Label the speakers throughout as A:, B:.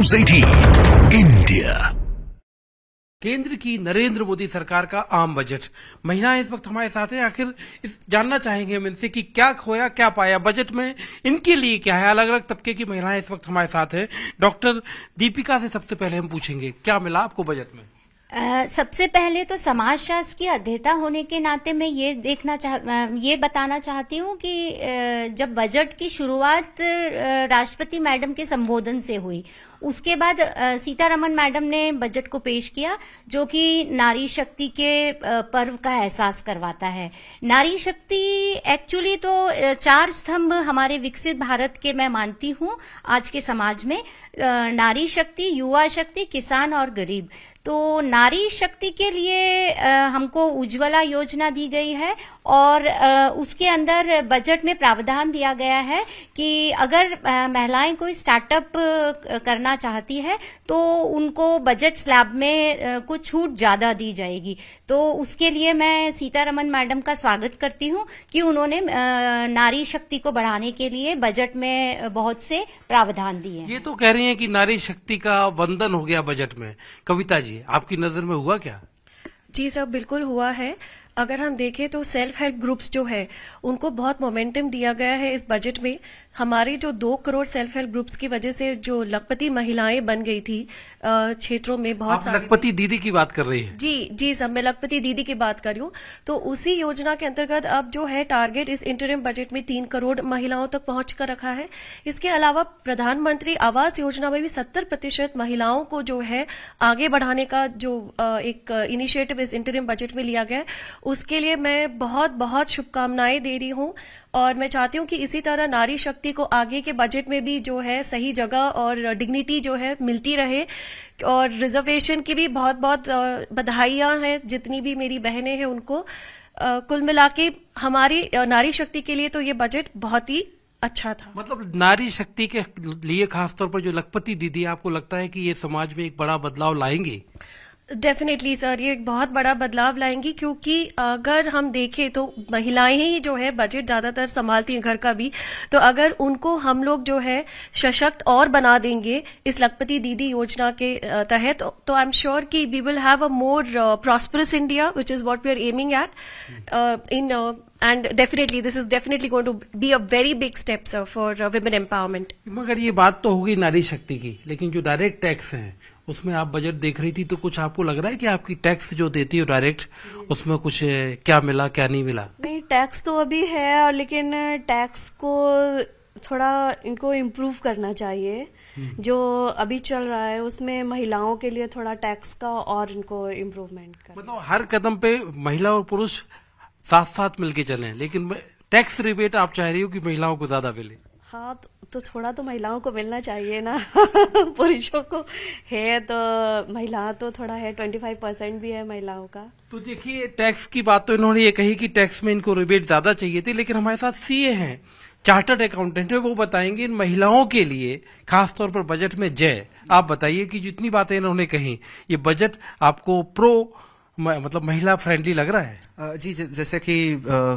A: News 18 India.
B: केंद्र की नरेंद्र मोदी सरकार का आम बजट। महिलाएं इस वक्त हमारे साथ हैं। आखिर इस जानना चाहेंगे हम इनसे कि क्या खोया क्या पाया बजट में, इनके लिए क्या है। अलग अलग तबके की महिलाएं इस वक्त हमारे साथ हैं। डॉक्टर दीपिका से सबसे पहले हम पूछेंगे क्या मिला आपको बजट में।
C: सबसे पहले तो समाजशास्त्र की अध्येता होने के नाते मैं ये बताना चाहती हूँ कि जब बजट की शुरुआत राष्ट्रपति मैडम के संबोधन से हुई, उसके बाद सीतारमण मैडम ने बजट को पेश किया, जो कि नारी शक्ति के पर्व का एहसास करवाता है। नारी शक्ति एक्चुअली तो चार स्तंभ हमारे विकसित भारत के मैं मानती हूँ आज के समाज में, नारी शक्ति, युवा शक्ति, किसान और गरीब। तो नारी शक्ति के लिए हमको उज्ज्वला योजना दी गई है और उसके अंदर बजट में प्रावधान दिया गया है कि अगर महिलाएं कोई स्टार्टअप करना चाहती है तो उनको बजट स्लैब में कुछ छूट ज्यादा दी जाएगी। तो उसके लिए मैं सीतारमण मैडम का स्वागत करती हूं कि उन्होंने नारी शक्ति को बढ़ाने के लिए बजट में बहुत से प्रावधान दिए हैं।
B: ये तो कह रही हैं कि नारी शक्ति का वंदन हो गया बजट में। कविता जी, आपकी नजर में हुआ क्या?
D: जी सर, बिल्कुल हुआ है। अगर हम देखें तो सेल्फ हेल्प ग्रुप्स जो है उनको बहुत मोमेंटम दिया गया है इस बजट में। हमारे जो 2 करोड़ सेल्फ हेल्प ग्रुप्स की वजह से जो लखपति महिलाएं बन गई थी क्षेत्रों में, बहुत
B: आप लखपति दीदी की बात कर रही है?
D: जी सर, मैं लखपति दीदी की बात कर रही हूँ। तो उसी योजना के अंतर्गत अब जो है टारगेट इस इंटरिम बजट में 3 करोड़ महिलाओं तक पहुंच कर रखा है। इसके अलावा प्रधानमंत्री आवास योजना में भी 70% महिलाओं को जो है आगे बढ़ाने का जो एक इनिशिएटिव इस इंटरिम बजट में लिया गया है, उसके लिए मैं बहुत बहुत शुभकामनाएं दे रही हूं। और मैं चाहती हूं कि इसी तरह नारी शक्ति को आगे के बजट में भी जो है सही जगह और डिग्निटी जो है मिलती रहे। और रिजर्वेशन की भी बहुत बहुत बधाइयां हैं जितनी भी मेरी बहनें हैं उनको। कुल मिला के हमारी नारी शक्ति के लिए तो ये बजट बहुत ही अच्छा था।
B: मतलब नारी शक्ति के लिए खासतौर पर जो लखपति दीदी, आपको लगता है कि ये समाज में एक बड़ा बदलाव लाएंगे?
D: डेफिनेटली सर, ये एक बहुत बड़ा बदलाव लाएंगी, क्योंकि अगर हम देखें तो महिलाएं ही जो है बजट ज्यादातर संभालती हैं घर का भी। तो अगर उनको हम लोग जो है सशक्त और बना देंगे इस लखपति दीदी योजना के तहत, तो आई एम श्योर कि we will have a more prosperous India, which is what we are aiming at in and definitely this is definitely going to be a very big step sir for women empowerment।
B: मगर ये बात तो होगी नारी शक्ति की, लेकिन जो डायरेक्ट टैक्स हैं उसमें आप बजट देख रही थी, तो कुछ आपको लग रहा है कि आपकी टैक्स जो देती है डायरेक्ट, उसमें कुछ क्या मिला क्या नहीं मिला?
E: नहीं, टैक्स तो अभी है, और लेकिन टैक्स को थोड़ा इनको इम्प्रूव करना चाहिए। जो अभी चल रहा है उसमें महिलाओं के लिए थोड़ा टैक्स का और इनको इम्प्रूवमेंट करना।
B: मतलब हर कदम पे महिला और पुरुष साथ साथ मिलके चलें, लेकिन टैक्स रिबेट आप चाह रही हो कि महिलाओं को ज्यादा मिले?
E: हाँ, तो थोड़ा तो महिलाओं को मिलना चाहिए ना। पुरुषों को है तो महिला तो थोड़ा है, 25% भी है महिलाओं का।
B: तो देखिए, टैक्स की बात तो इन्होंने ये कही कि टैक्स में इनको रिबेट ज्यादा चाहिए थी, लेकिन हमारे साथ सीए हैं, चार्टर्ड अकाउंटेंट है, वो बताएंगे इन महिलाओं के लिए खासतौर पर बजट में जय। आप बताइए कि जितनी बातें इन्होंने कही, ये बजट आपको मतलब महिला फ्रेंडली लग रहा है?
F: जी, जैसे कि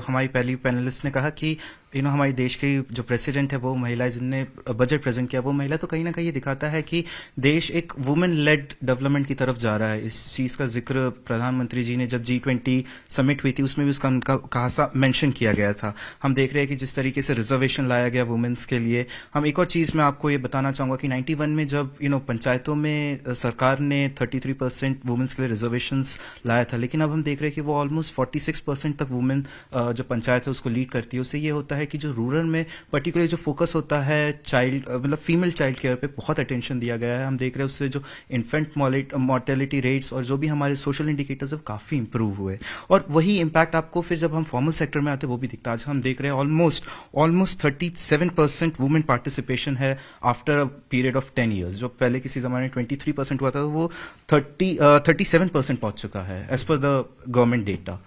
F: हमारी पहली पैनलिस्ट ने कहा कि हमारे देश की जो प्रेसिडेंट है वो महिला, जिनने बजट प्रेजेंट किया वो महिला, तो कहीं ना कहीं ये दिखाता है कि देश एक वुमेन लेड डेवलपमेंट की तरफ जा रहा है। इस चीज का जिक्र प्रधानमंत्री जी ने जब G20 समिट हुई थी उसमें भी उसका उनका खासा मेंशन किया गया था। हम देख रहे हैं कि जिस तरीके से रिजर्वेशन लाया गया वुमेन्स के लिए। हम एक और चीज मैं आपको ये बताना चाहूंगा कि 91 में जब पंचायतों में सरकार ने 33% वुमेन्स के लिए रिजर्वेशन लाया था, लेकिन अब हम देख रहे हैं कि वो ऑलमोस्ट 46% तक वुमेन जो पंचायत है उसको लीड करती है। उससे ये होता है कि जो रूरल में पर्टिकुलरली जो फोकस होता है चाइल्ड मतलब फीमेल चाइल्ड केयर पे बहुत अटेंशन दिया गया है। हम देख रहे हैं उससे जो इन्फेंट मॉर्टेलिटी रेट्स और जो भी हमारे सोशल इंडिकेटर्स काफी इंप्रूव हुए, और वही इम्पैक्ट आपको फिर जब हम फॉर्मल सेक्टर में आते हैं वो भी दिखता है। आज हम देख रहे हैं ऑलमोस्ट 37% वुमेन पार्टिसिपेशन है after a period of 10 years. जो पहले किसी जमाने में 23% हुआ था, वो 37% पहुंच चुका है as per the government data.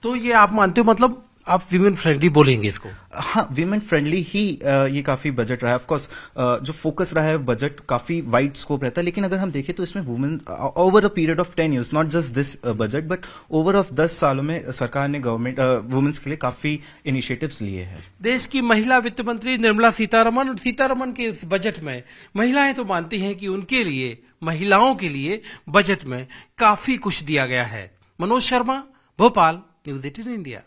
B: तो ये आप मानते हो मतलब आप विमेन फ्रेंडली बोलेंगे इसको?
F: हाँ, विमेन फ्रेंडली ही ये काफी बजट रहा है। ऑफ कोर्स जो फोकस रहा है बजट काफी वाइड स्कोप रहता है, लेकिन अगर हम देखें तो इसमें women over a period of 10 years, not just this budget but over of 10 सालों में सरकार ने गवर्नमेंट वुमेन्स के लिए काफी इनिशिएटिव्स लिए हैं।
B: देश की महिला वित्त मंत्री निर्मला सीतारमन के इस बजट में महिलाएं तो मानती हैं कि उनके लिए, महिलाओं के लिए बजट में काफी कुछ दिया गया है। Manoj Sharma, Bhopal, news 18 India.